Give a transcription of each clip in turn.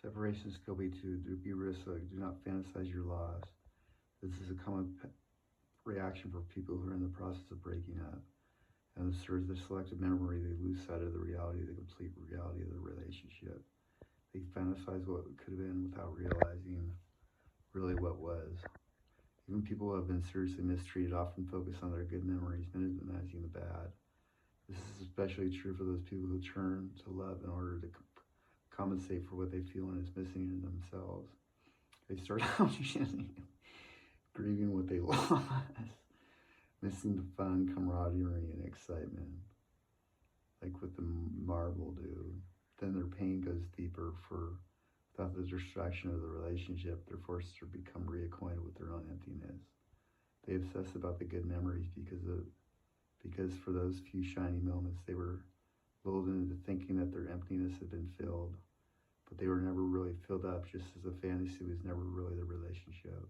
Separations could be to be risky. Do not fantasize your loss. This is a common reaction for people who are in the process of breaking up. And as serves their selective memory, they lose sight of the reality, the complete reality of the relationship. They fantasize what could have been without realizing really what was. Even people who have been seriously mistreated often focus on their good memories, minimizing the bad. This is especially true for those people who turn to love in order to compensate for what they feel and is missing in themselves. They start out grieving what they lost, missing the fun, camaraderie, and excitement, like with the marble dude. Then their pain goes deeper for without the distraction of the relationship, they're forced to become reacquainted with their own emptiness. They obsess about the good memories because for those few shiny moments they were lulled into thinking that their emptiness had been filled, but they were never really filled up, just as the fantasy was never really the relationship.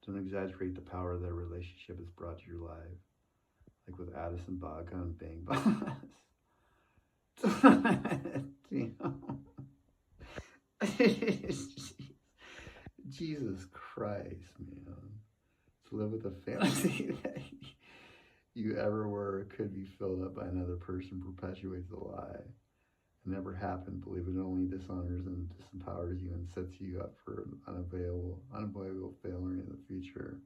Don't exaggerate the power that a relationship has brought to your life, like with Addison Vodka and Bang Boss. You know? Jesus Christ, man. To live with a fantasy that you ever were could be filled up by another person perpetuates a lie. It never happened. Believe it only dishonors and disempowers you and sets you up for an unavoidable failure in the future.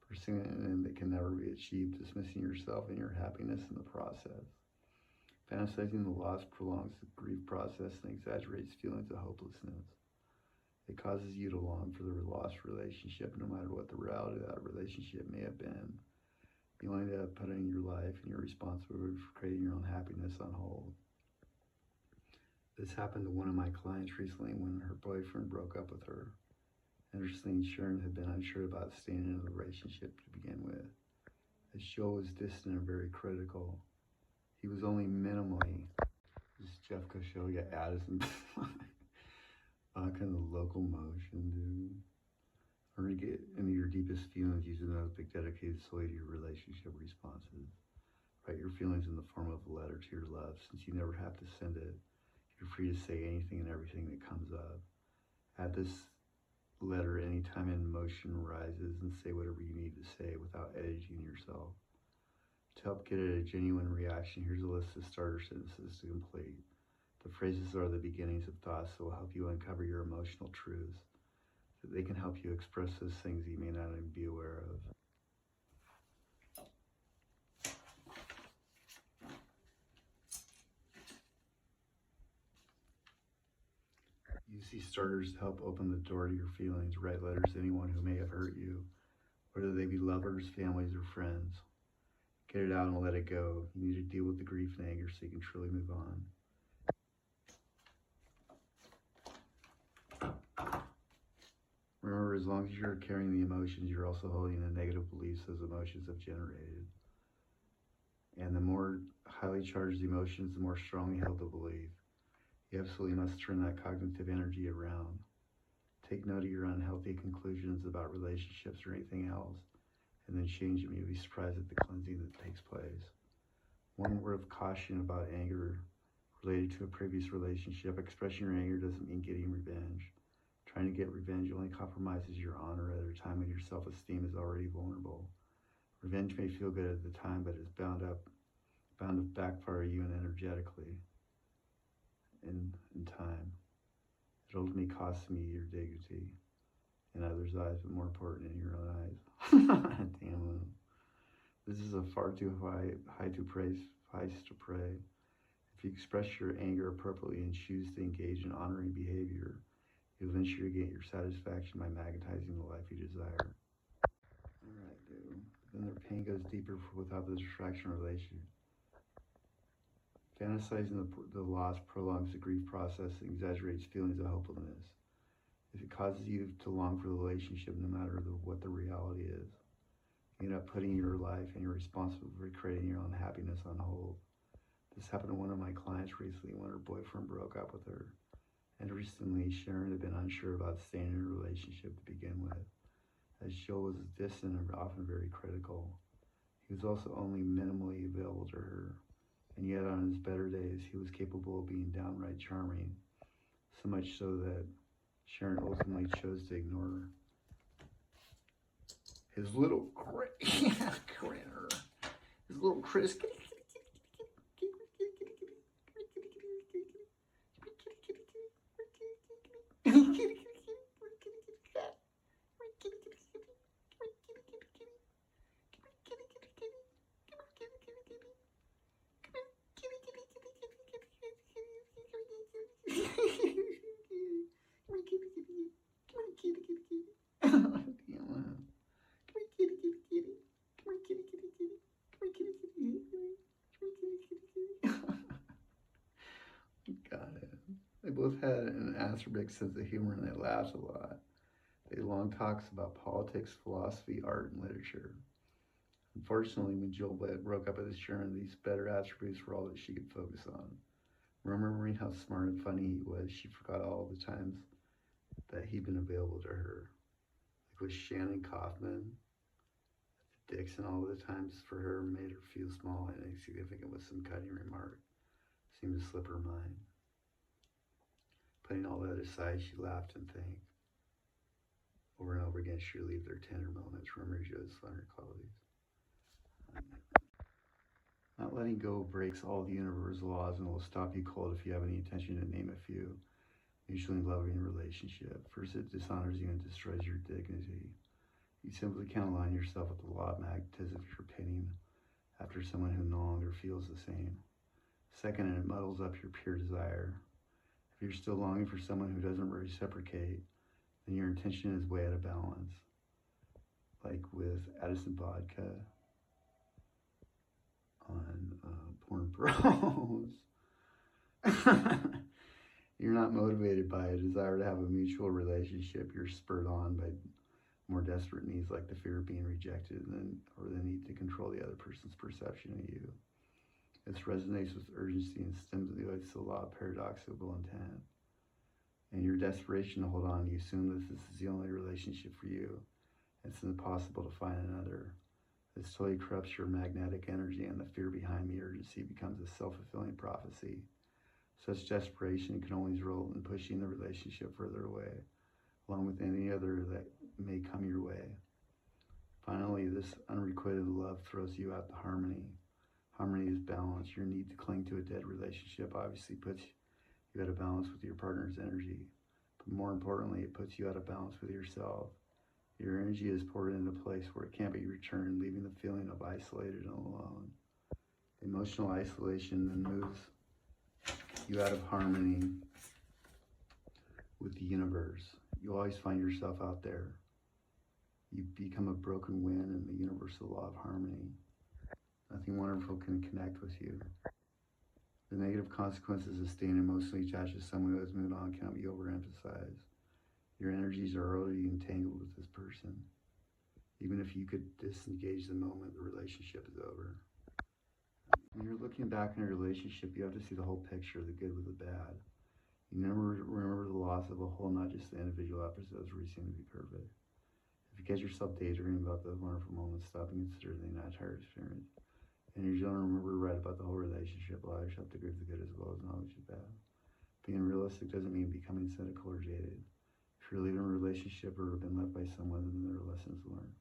Pursuing an end that can never be achieved, dismissing yourself and your happiness in the process. Fantasizing the loss prolongs the grief process and exaggerates feelings of hopelessness. It causes you to long for the lost relationship, no matter what the reality of that relationship may have been. You end up putting your life and your responsibility for creating your own happiness on hold. This happened to one of my clients recently when her boyfriend broke up with her. Interestingly, Sharon had been unsure about staying in a relationship to begin with. As Joe was distant and very critical, he was only minimally. This is Jeff Cochell, you got Addison. Kind of local motion, dude. Or to get into your deepest feelings using a notebook dedicated solely to your relationship responses. Write your feelings in the form of a letter to your love. Since you never have to send it, you're free to say anything and everything that comes up. Add this letter anytime an emotion arises and say whatever you need to say without editing yourself. To help get at a genuine reaction, here's a list of starter sentences to complete. The phrases are the beginnings of thoughts that will help you uncover your emotional truths, so that they can help you express those things you may not even be aware of. Use these starters to help open the door to your feelings. Write letters to anyone who may have hurt you, whether they be lovers, families, or friends. Get it out and let it go. You need to deal with the grief and anger so you can truly move on. Remember, as long as you're carrying the emotions, you're also holding the negative beliefs those emotions have generated. And the more highly charged the emotions, the more strongly held the belief. You absolutely must turn that cognitive energy around. Take note of your unhealthy conclusions about relationships or anything else, and then change them. You'll be surprised at the cleansing that takes place. One word of caution about anger related to a previous relationship. Expressing your anger doesn't mean getting revenge. Trying to get revenge only compromises your honor at a time when your self-esteem is already vulnerable. Revenge may feel good at the time, but it's bound to backfire you and energetically in time. It ultimately costs me your dignity in others' eyes, but more important in your own eyes. Damn it. This is a far too high to pray. If you express your anger appropriately and choose to engage in honoring behavior, you'll eventually get your satisfaction by magnetizing the life you desire. Alright, dude. Then their pain goes deeper without the distraction or relation. Fantasizing the loss prolongs the grief process and exaggerates feelings of hopelessness. If it causes you to long for the relationship, no matter what the reality is, you end up putting your life and your responsibility for creating your own happiness on hold. This happened to one of my clients recently when her boyfriend broke up with her. And recently, Sharon had been unsure about staying in a relationship to begin with, as Joel was distant and often very critical. He was also only minimally available to her, and yet on his better days, he was capable of being downright charming. so much so that Sharon ultimately chose to ignore his little critter. His little Chris. Got it. They both had an acerbic sense of humor and they laughed a lot. They had long talks about politics, philosophy, art, and literature. Unfortunately, when Jill broke up with Sharon, these better attributes were all that she could focus on. Remembering how smart and funny he was, she forgot all the times that he'd been available to her. Like with Shannon Kaufman, Dixon, all the times for her made her feel small and insignificant with some cutting remark. Seemed to slip her mind. Putting all that aside, she laughed and thanked. Over and over again, she relived their tender moments, remembering Joe's slender qualities. Not letting go breaks all the universe's laws and will stop you cold if you have any intention to name a few. Mutually loving relationship. First, it dishonors you and destroys your dignity. You simply can't align yourself with the law of magnetism if you're pinning after someone who no longer feels the same. Second, it muddles up your pure desire. If you're still longing for someone who doesn't reciprocate, then your intention is way out of balance. Like with Addison Vodka on Porn Bros. You're not motivated by a desire to have a mutual relationship. You're spurred on by more desperate needs like the fear of being rejected or the need to control the other person's perception of you. This resonates with urgency and stimulates the law of paradoxical intent. In your desperation to hold on, you assume that this is the only relationship for you. It's impossible to find another. This totally corrupts your magnetic energy, and the fear behind the urgency becomes a self-fulfilling prophecy. Such desperation can only result in pushing the relationship further away, along with any other that may come your way. Finally, this unrequited love throws you out to harmony. Harmony is balance. Your need to cling to a dead relationship obviously puts you out of balance with your partner's energy. But more importantly, it puts you out of balance with yourself. Your energy is poured into a place where it can't be returned, leaving the feeling of isolated and alone. Emotional isolation then moves you out of harmony with the universe. You always find yourself out there. You become a broken wind in the universal law of harmony. Nothing wonderful can connect with you. The negative consequences of staying emotionally attached to someone who has moved on cannot be overemphasized. Your energies are already entangled with this person. Even if you could disengage the moment the relationship is over. When you're looking back on a relationship, you have to see the whole picture, the good with the bad. You never remember the loss of a whole, not just the individual episodes where you seem to be perfect. If you catch yourself daydreaming about those wonderful moments, stop and consider the entire experience. And you don't remember to write about the whole relationship. Allow yourself to grieve the good as well as not which is bad. Being realistic doesn't mean becoming cynical or jaded. If you're leaving a relationship or have been left by someone, then there are lessons learned.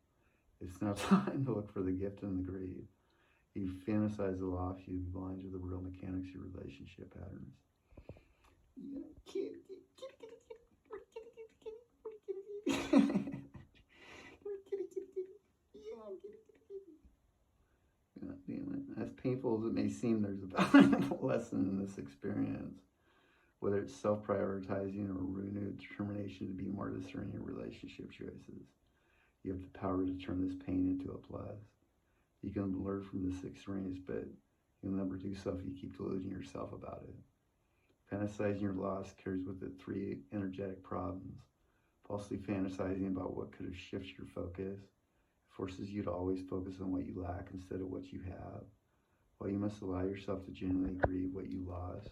It's now time to look for the gift and the greed. You fantasize the loss, you blind to the real mechanics of your relationship patterns. As painful as it may seem, there's a valuable lesson in this experience. Whether it's self-prioritizing or renewed determination to be more discerning in relationship choices, you have the power to turn this pain into a plus. You can learn from this experience, but you'll never do so if you keep deluding yourself about it. Fantasizing your loss carries with it 3 energetic problems. Falsely fantasizing about what could have shifted your focus forces you to always focus on what you lack instead of what you have. While you must allow yourself to genuinely grieve what you lost,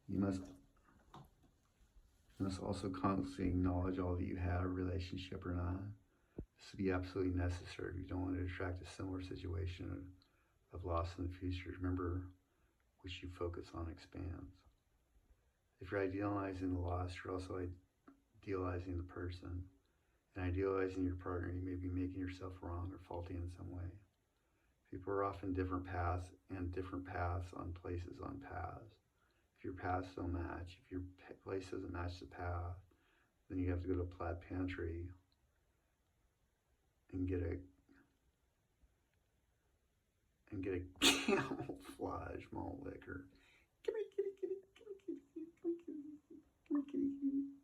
you must also constantly acknowledge all that you had, a relationship or not. This would be absolutely necessary if you don't want to attract a similar situation of loss in the future. Remember, which you focus on expands. If you're idealizing the lost, you're also idealizing the person. And idealizing your partner, you may be making yourself wrong or faulty in some way. People are often different paths on places on paths. If your paths don't match, if your place doesn't match the path, then you have to go to a plaid pantry and get a camouflage malt liquor. Come here, kitty, kitty, come here, kitty, kitty, come here, kitty, come here, kitty.